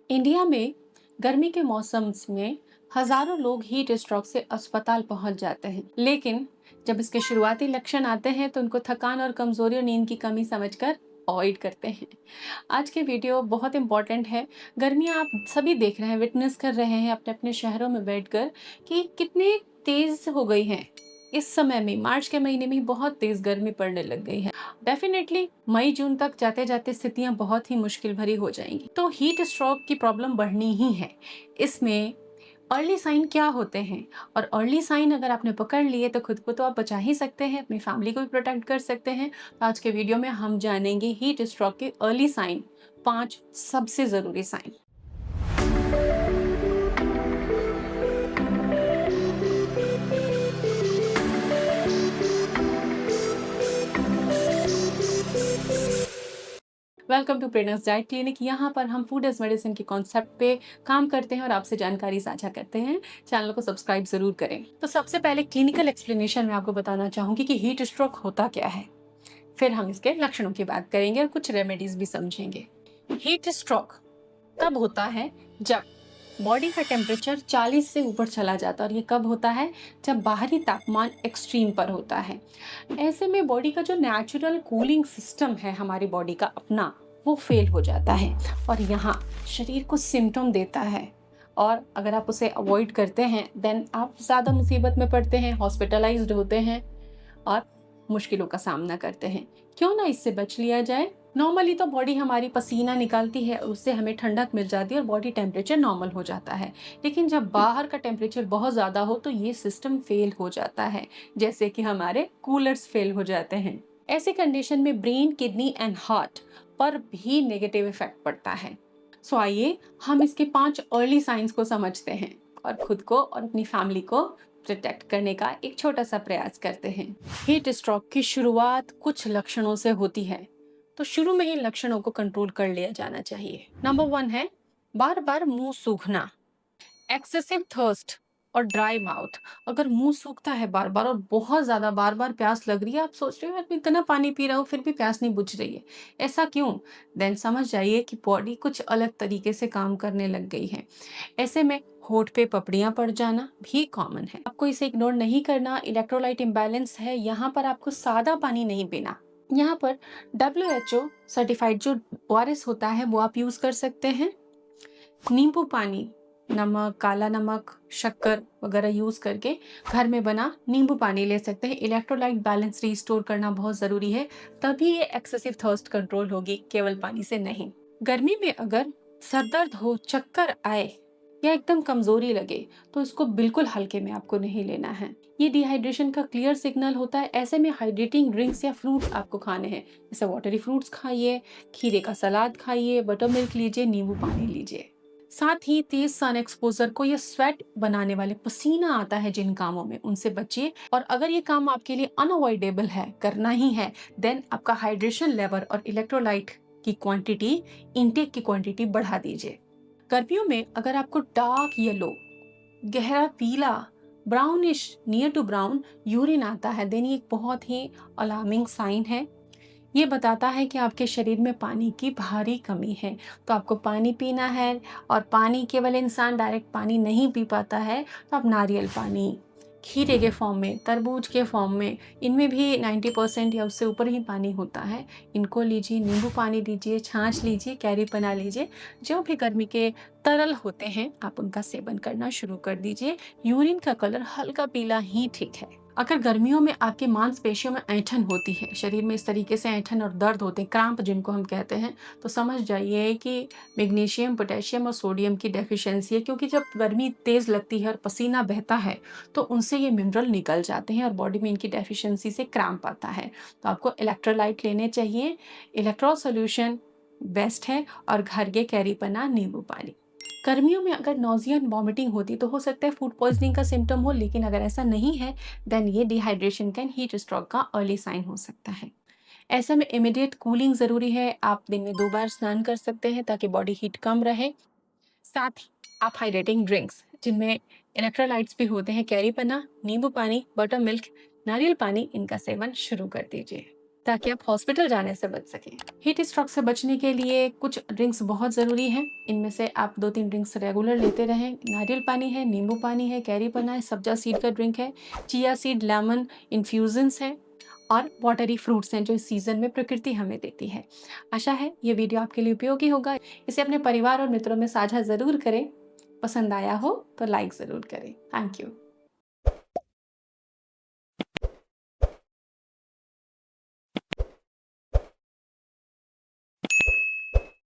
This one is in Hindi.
इंडिया में गर्मी के मौसम में हजारों लोग हीट स्ट्रोक से अस्पताल पहुंच जाते हैं, लेकिन जब इसके शुरुआती लक्षण आते हैं तो उनको थकान और कमजोरी और नींद की कमी समझकर अवॉइड करते हैं। आज के वीडियो बहुत इंपॉर्टेंट है। गर्मियां आप सभी देख रहे हैं, विटनेस कर रहे हैं अपने अपने शहरों में बैठकर कि कितनी तेज हो गई हैं। इस समय में मार्च के महीने में ही बहुत तेज गर्मी पड़ने लग गई है। डेफिनेटली मई जून तक जाते जाते स्थितियां बहुत ही मुश्किल भरी हो जाएंगी, तो हीट स्ट्रोक की प्रॉब्लम बढ़नी ही है। इसमें अर्ली साइन क्या होते हैं, और अर्ली साइन अगर आपने पकड़ लिए तो खुद को तो आप बचा ही सकते हैं, अपनी फैमिली को भी प्रोटेक्ट कर सकते हैं। तो आज के वीडियो में हम जानेंगे हीट स्ट्रोक के अर्ली साइन, 5 सबसे जरूरी sign. Welcome to Prerna's diet clinic. यहाँ पर हम फूड एज मेडिसिन के कॉन्सेप्ट पे काम करते हैं और आपसे जानकारी साझा करते हैं। चैनल को सब्सक्राइब जरूर करें। तो सबसे पहले क्लिनिकल एक्सप्लेनेशन में आपको बताना चाहूंगी कि हीट स्ट्रोक होता क्या है, फिर हम इसके लक्षणों की बात करेंगे और कुछ रेमेडीज भी समझेंगे। हीट स्ट्रोक तब होता है जब बॉडी का टेम्परेचर 40 से ऊपर चला जाता है, और ये कब होता है? जब बाहरी तापमान एक्सट्रीम पर होता है। ऐसे में बॉडी का जो नेचुरल कूलिंग सिस्टम है हमारी बॉडी का अपना, वो फेल हो जाता है और यहाँ शरीर को सिम्टम देता है। और अगर आप उसे अवॉइड करते हैं देन आप ज़्यादा मुसीबत में पड़ते हैं, हॉस्पिटलाइज्ड होते हैं और मुश्किलों का सामना करते हैं। क्यों ना इससे बच लिया जाए। नॉर्मली तो बॉडी हमारी पसीना निकालती है, उससे हमें ठंडक मिल जाती है और बॉडी टेम्परेचर नॉर्मल हो जाता है। लेकिन जब बाहर का टेम्परेचर बहुत ज़्यादा हो तो ये सिस्टम फेल हो जाता है, जैसे कि हमारे कूलर्स फेल हो जाते हैं। ऐसी कंडीशन में ब्रेन, किडनी एंड हार्ट पर भी नेगेटिव इफेक्ट पड़ता है। सो आइए हम इसके 5 अर्ली साइंस को समझते हैं और खुद को और अपनी फैमिली को प्रोटेक्ट करने का एक छोटा सा प्रयास करते हैं। हीट स्ट्रोक की शुरुआत कुछ लक्षणों से होती है, तो शुरू में ही लक्षणों को कंट्रोल कर लिया जाना चाहिए। नंबर 1 है बार बार मुंह सूखना, एक्सेसिव थर्स्ट और ड्राई माउथ। अगर मुंह सूखता है बार बार और बहुत ज्यादा बार बार प्यास लग रही है, आप सोच रहे हो यार मैं इतना पानी पी रहा हूँ फिर भी प्यास नहीं बुझ रही है, ऐसा क्यों? देन समझ जाइए कि बॉडी कुछ अलग तरीके से काम करने लग गई है। ऐसे में होठ पे पपड़ियां पड़ जाना भी कॉमन है। आपको इसे इग्नोर नहीं करना। इलेक्ट्रोलाइट इम्बैलेंस है, यहाँ पर आपको सादा पानी नहीं पीना। यहाँ पर WHO सर्टिफाइड जो ORS होता है वो आप यूज कर सकते हैं। नींबू पानी, नमक, काला नमक, शक्कर वगैरह यूज करके घर में बना नींबू पानी ले सकते हैं। इलेक्ट्रोलाइट बैलेंस रिस्टोर करना बहुत जरूरी है, तभी ये एक्सेसिव थर्स्ट कंट्रोल होगी, केवल पानी से नहीं। गर्मी में अगर सर दर्द हो, चक्कर आए या एकदम कमजोरी लगे तो इसको बिल्कुल हल्के में आपको नहीं लेना है। ये डिहाइड्रेशन का क्लियर सिग्नल होता है। ऐसे में हाइड्रेटिंग ड्रिंक्स या फ्रूट्स आपको खाने हैं, जैसे वाटरी फ्रूट्स खाइए, खीरे का सलाद खाइए, बटर मिल्क लीजिए, नींबू पानी लीजिए। साथ ही तेज सन एक्सपोजर को, ये स्वेट बनाने वाले पसीना आता है जिन कामों में, उनसे बचिए। और अगर ये काम आपके लिए अनअवॉइडेबल है, करना ही है, देन आपका हाइड्रेशन लेवल और इलेक्ट्रोलाइट की क्वांटिटी, इनटेक की क्वांटिटी बढ़ा दीजिए। गर्मियों में अगर आपको डार्क येलो, गहरा पीला, brownish near to brown urine आता है, देन ये एक बहुत ही अलार्मिंग साइन है। ये बताता है कि आपके शरीर में पानी की भारी कमी है। तो आपको पानी पीना है, और पानी केवल इंसान डायरेक्ट पानी नहीं पी पाता है, तो आप नारियल पानी, खीरे के फॉर्म में, तरबूज के फॉर्म में, इनमें भी 90% या उससे ऊपर ही पानी होता है, इनको लीजिए। नींबू पानी लीजिए, छाछ लीजिए, कैरी पना लीजिए। जो भी गर्मी के तरल होते हैं आप उनका सेवन करना शुरू कर दीजिए। यूरिन का कलर हल्का पीला ही ठीक है। अगर गर्मियों में आपके मांसपेशियों में ऐंठन होती है, शरीर में इस तरीके से ऐंठन और दर्द होते हैं, क्रैम्प जिनको हम कहते हैं, तो समझ जाइए कि मैग्नीशियम, पोटेशियम और सोडियम की डेफिशिएंसी है। क्योंकि जब गर्मी तेज लगती है और पसीना बहता है तो उनसे ये मिनरल निकल जाते हैं और बॉडी में इनकी डेफिशिएंसी से क्रैम्प आता है। तो आपको इलेक्ट्रोलाइट लेने चाहिए। इलेक्ट्रोल सोल्यूशन बेस्ट है, और घर के कैरी पना, नींबू पानी। गर्मियों में अगर नोजिया एंड वॉमिटिंग होती तो हो सकता है फूड पॉइजनिंग का सिम्टम हो, लेकिन अगर ऐसा नहीं है देन ये डिहाइड्रेशन का, हीट स्ट्रोक का अर्ली साइन हो सकता है। ऐसे में इमीडिएट कूलिंग जरूरी है। आप दिन में 2 बार स्नान कर सकते हैं ताकि बॉडी हीट कम रहे। साथ ही आप हाइड्रेटिंग ड्रिंक्स जिनमें इलेक्ट्रोलाइट्स भी होते हैं, कैरी पना, नींबू पानी, बटर मिल्क, नारियल पानी, इनका सेवन शुरू कर दीजिए। ताकि आप हॉस्पिटल जाने से बच सकें। हीट स्ट्रोक से बचने के लिए कुछ ड्रिंक्स बहुत ज़रूरी हैं। इनमें से आप 2-3 ड्रिंक्स रेगुलर लेते रहें। नारियल पानी है, नींबू पानी है, कैरी पन्ना है, सब्जा सीड का ड्रिंक है, चिया सीड, लेमन इन्फ्यूज़न्स हैं और वाटरी फ्रूट्स हैं जो इस सीज़न में प्रकृति हमें देती है। आशा है ये वीडियो आपके लिए उपयोगी होगा। इसे अपने परिवार और मित्रों में साझा ज़रूर करें। पसंद आया हो तो लाइक ज़रूर करें। Thank you.